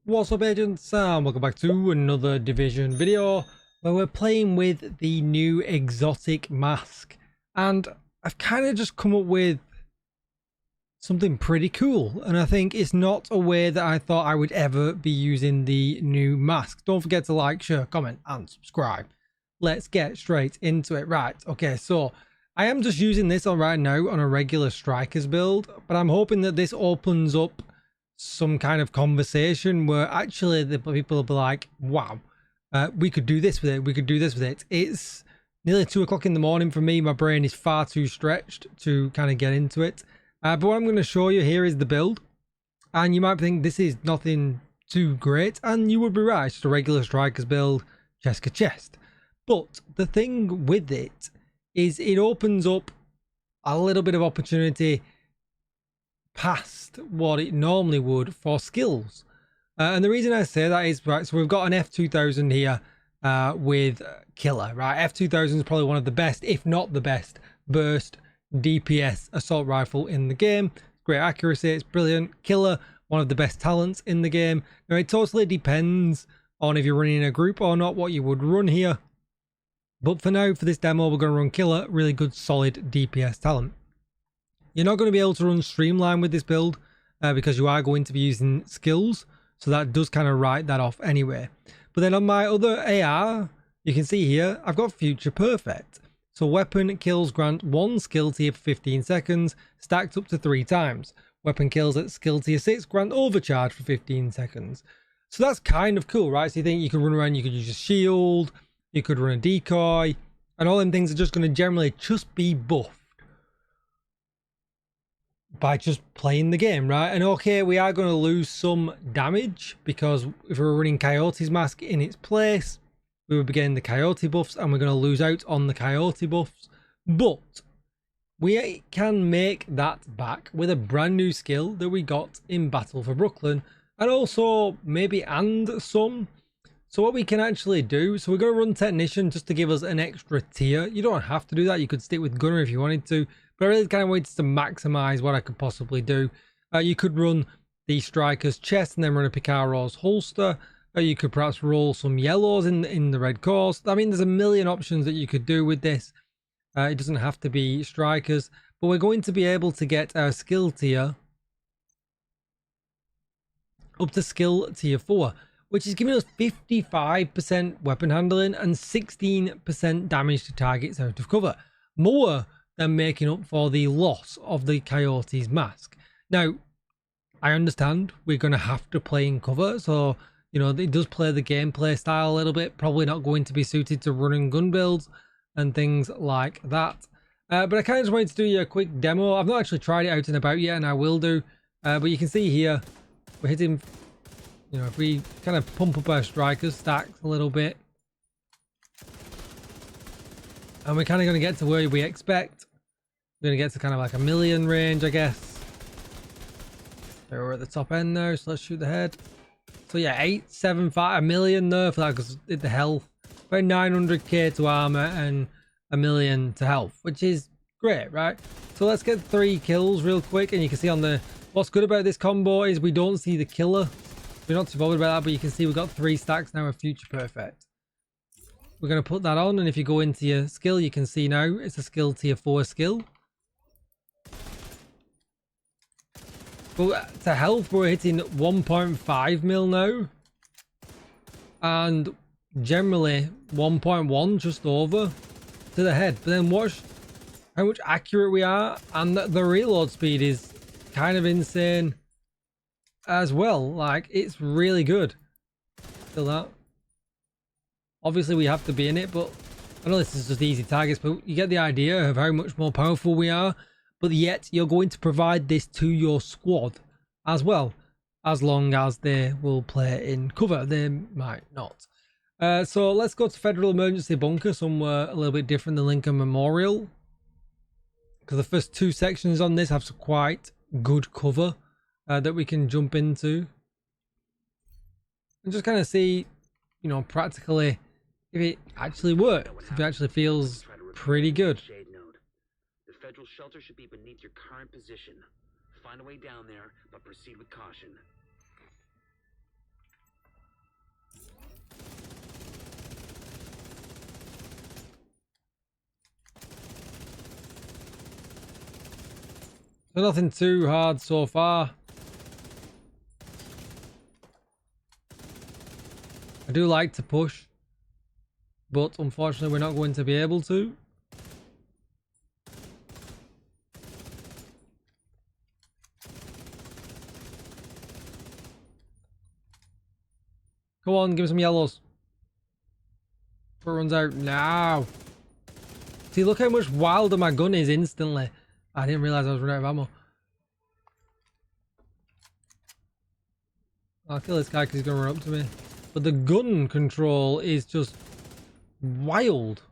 What's up, agents? Welcome back to another Division video where we're playing with the new exotic mask, and I've kind of just come up with something pretty cool, and I think it's not a way that I thought I would ever be using the new mask. Don't forget to like, share, comment and subscribe. Let's get straight into it. Right, okay, so I am just using this right now on a regular strikers build, but I'm hoping that this opens up some kind of conversation where actually the people will be like, wow, we could do this with it, we could do this with it. It's nearly 2 o'clock in the morning for me. My brain is far too stretched to kind of get into it, but what I'm going to show you here is the build, and you might think this is nothing too great, and you would be right. It's just a regular strikers build, chest. But the thing with it is it opens up a little bit of opportunity past what it normally would for skills, and the reason I say that is, right, so we've got an F2000 here with Killer, right? F2000 is probably one of the best, if not the best, burst DPS assault rifle in the game. Great accuracy, it's brilliant. Killer, one of the best talents in the game. Now it totally depends on if you're running a group or not what you would run here, but for now, for this demo, we're going to run Killer, really good solid DPS talent. You're not going to be able to run Streamline with this build because you are going to be using skills, so that does kind of write that off anyway. But then on my other AR, you can see here, I've got Future Perfect. So weapon kills grant 1 skill tier for 15 seconds, stacked up to 3 times. Weapon kills at skill tier 6 grant overcharge for 15 seconds. So that's kind of cool, right? So you think you could run around, you could use a shield, you could run a decoy, and all them things are just going to generally just be buffed by just playing the game, right? And okay, we are going to lose some damage because if we're running Coyote's mask in its place, we would be getting the Coyote buffs, and we're going to lose out on the Coyote buffs. But we can make that back with a brand new skill that we got in Battle for Brooklyn, and also maybe and some. So what we can actually do, so we're going to run Technician just to give us an extra tier. You don't have to do that, you could stick with Gunner if you wanted to, but I really kind of wanted to maximize what I could possibly do. You could run the Striker's chest and then run a Picaro's holster. You could perhaps roll some yellows in the red course. I mean, there's a million options that you could do with this. It doesn't have to be Strikers, but we're going to be able to get our skill tier up to skill tier 4, which is giving us 55% weapon handling and 16% damage to targets out of cover. More than making up for the loss of the Coyote's mask. Now, I understand we're going to have to play in cover, so, you know, it does play the gameplay style a little bit. Probably not going to be suited to running gun builds and things like that. But I kind of just wanted to do you a quick demo. I've not actually tried it out and about yet, and I will do. But you can see here, we're hitting, you know, if we kind of pump up our Strikers stacks a little bit, and we're kind of going to get to where we expect. We're going to get to kind of like a million range, I guess. We're at the top end now, so let's shoot the head. So yeah, 875, a million there for that because it the health. About 900k to armor and a million to health, which is great, right? So let's get 3 kills real quick, and you can see on the, what's good about this combo is we don't see the killer. We're not too bothered about that, but you can see we've got 3 stacks now of Future Perfect. We're going to put that on, and if you go into your skill, you can see now it's a skill tier 4 skill. But to health, we're hitting 1.5 mil now, and generally 1.1 just over to the head. But then watch how much accurate we are, and the reload speed is kind of insane as well. Like, it's really good. Feel that. Obviously we have to be in it, but I know this is just easy targets, but you get the idea of how much more powerful we are. But yet you're going to provide this to your squad as well, as long as they will play in cover. They might not. So let's go to Federal Emergency Bunker, somewhere a little bit different than Lincoln Memorial, because the first 2 sections on this have some quite good cover that we can jump into and just kind of see, you know, practically if it actually works, if it actually feels pretty good. The federal shelter should be beneath your current position. Find a way down there, but proceed with caution. So nothing too hard so far. I do like to push, but unfortunately we're not going to be able to. Come on, give me some yellows. Before it runs out now. See, look how much wilder my gun is instantly. I didn't realize I was running out of ammo. I'll kill this guy because he's going to run up to me. But the gun control is just wild.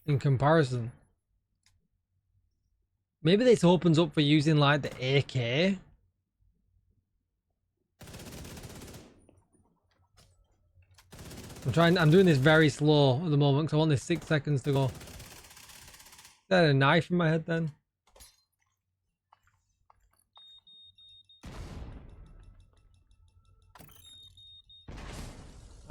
In comparison. Maybe this opens up for using like the AK. I'm doing this very slow at the moment because I want this 6 seconds to go. Is that a knife in my head then?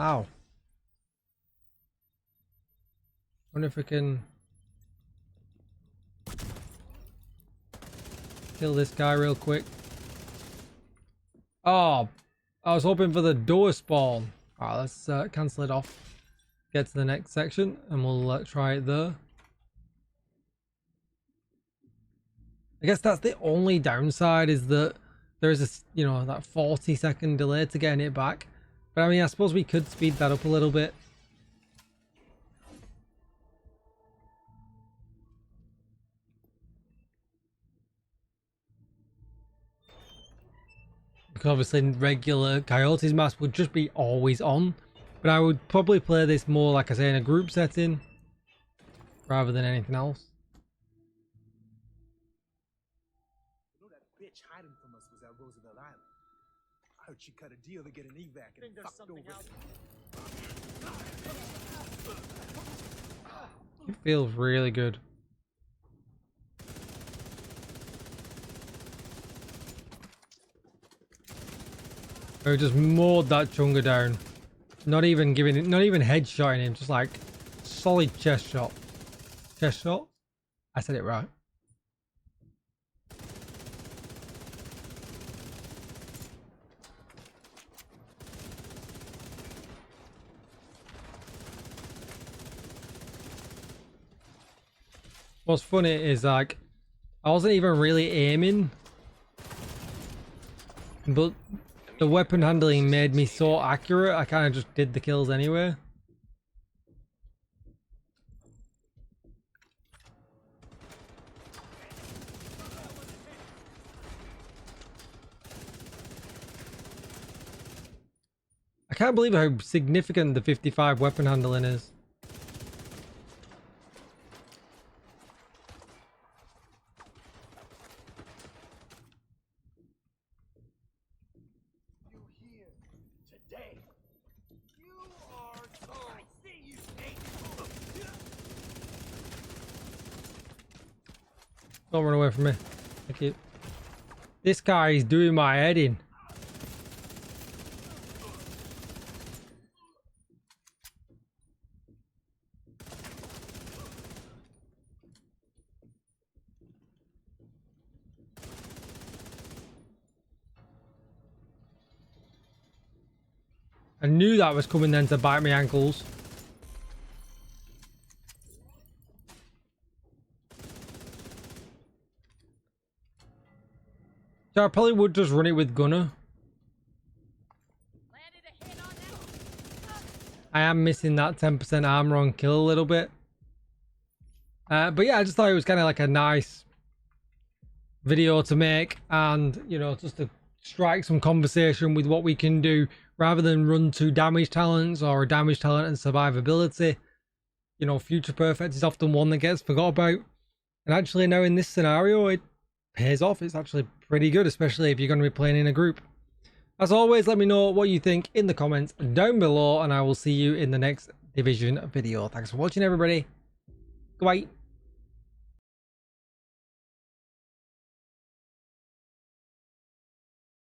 Ow. Wonder if I can kill this guy real quick. Oh, I was hoping for the door spawn. Alright, let's cancel it off. Get to the next section and we'll try it there. I guess that's the only downside, is that there is a, you know, that 40-second delay to getting it back. But I mean, I suppose we could speed that up a little bit. Because obviously regular Coyotes mask would just be always on. But I would probably play this more, like I say, in a group setting rather than anything else. You know that bitch hiding from us was at Roosevelt Island. I heard she cut a deal to get an evac and fucked over. It feels really good. I just mowed that chunga down. Not even headshotting him, just like solid chest shot. Chest shot? I said it right. What's funny is, like, I wasn't even really aiming, but the weapon handling made me so accurate, I kind of just did the kills anyway. I can't believe how significant the 55 weapon handling is. Don't run away from me. Thank you. This guy is doing my head in. I knew that was coming then to bite my ankles. So I probably would just run it with Gunner. I am missing that 10% armor on kill a little bit. But yeah, I just thought it was kind of like a nice video to make, and, you know, just to strike some conversation with what we can do rather than run to damage talents or a damage talent and survivability. You know, Future Perfect is often one that gets forgot about. And actually now in this scenario, it pays off. It's actually pretty good, especially if you're going to be playing in a group. As always, let me know what you think in the comments down below, and I will see you in the next Division video. Thanks for watching, everybody. Goodbye.